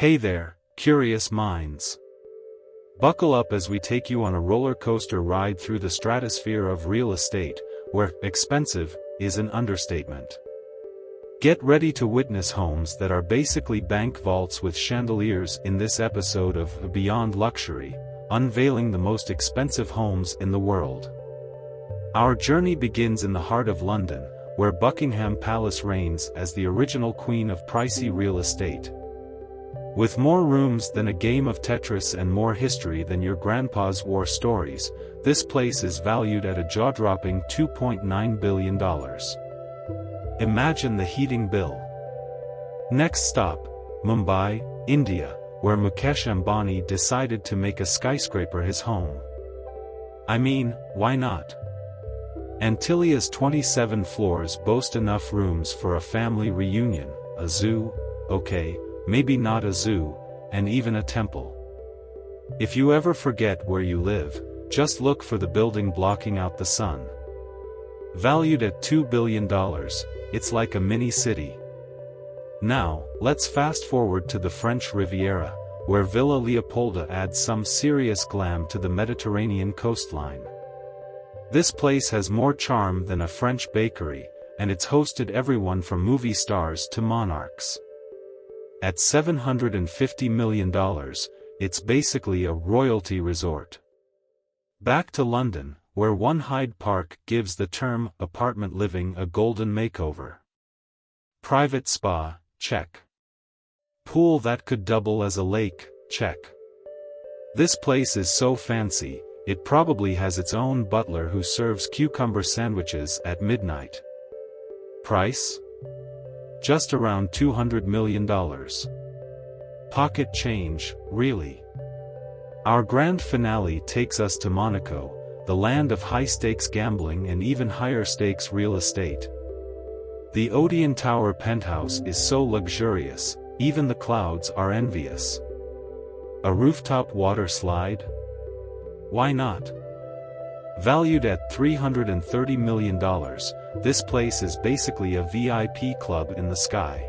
Hey there, curious minds. Buckle up as we take you on a roller coaster ride through the stratosphere of real estate, where expensive is an understatement. Get ready to witness homes that are basically bank vaults with chandeliers in this episode of Beyond Luxury, unveiling the most expensive homes in the world. Our journey begins in the heart of London, where Buckingham Palace reigns as the original queen of pricey real estate. With more rooms than a game of Tetris and more history than your grandpa's war stories, this place is valued at a jaw-dropping $2.9 billion. Imagine the heating bill. Next stop, Mumbai, India, where Mukesh Ambani decided to make a skyscraper his home. I mean, why not? Antilia's 27 floors boast enough rooms for a family reunion, a zoo, okay, maybe not a zoo, and even a temple. If you ever forget where you live, just look for the building blocking out the sun. Valued at $2 billion, it's like a mini city. Now, let's fast forward to the French Riviera, where Villa Leopolda adds some serious glam to the Mediterranean coastline. This place has more charm than a French bakery, and it's hosted everyone from movie stars to monarchs. At $750 million, it's basically a royalty resort. Back to London, where One Hyde Park gives the term apartment living a golden makeover. Private spa, check. Pool that could double as a lake, check. This place is so fancy, it probably has its own butler who serves cucumber sandwiches at midnight. Price? Just around $200 million. Pocket change, really. Our grand finale takes us to Monaco, the land of high-stakes gambling and even higher-stakes real estate. The Odeon Tower Penthouse is so luxurious, even the clouds are envious. A rooftop water slide? Why not? Valued at $330 million, this place is basically a VIP club in the sky.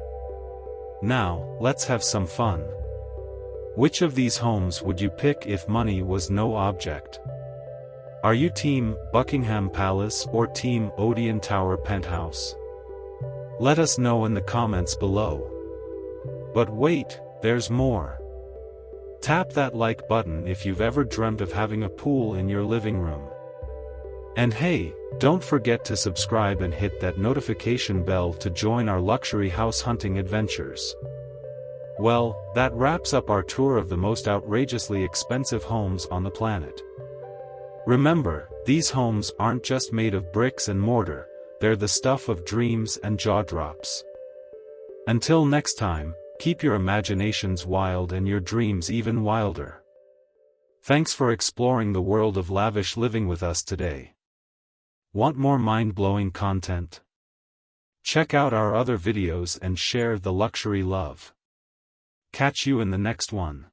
Now, let's have some fun. Which of these homes would you pick if money was no object? Are you team Buckingham Palace or team Odeon Tower Penthouse? Let us know in the comments below. But wait, there's more. Tap that like button if you've ever dreamt of having a pool in your living room. And hey, don't forget to subscribe and hit that notification bell to join our luxury house hunting adventures. Well, that wraps up our tour of the most outrageously expensive homes on the planet. Remember, these homes aren't just made of bricks and mortar, they're the stuff of dreams and jaw drops. Until next time, keep your imaginations wild and your dreams even wilder. Thanks for exploring the world of lavish living with us today. Want more mind-blowing content? Check out our other videos and share the luxury love. Catch you in the next one.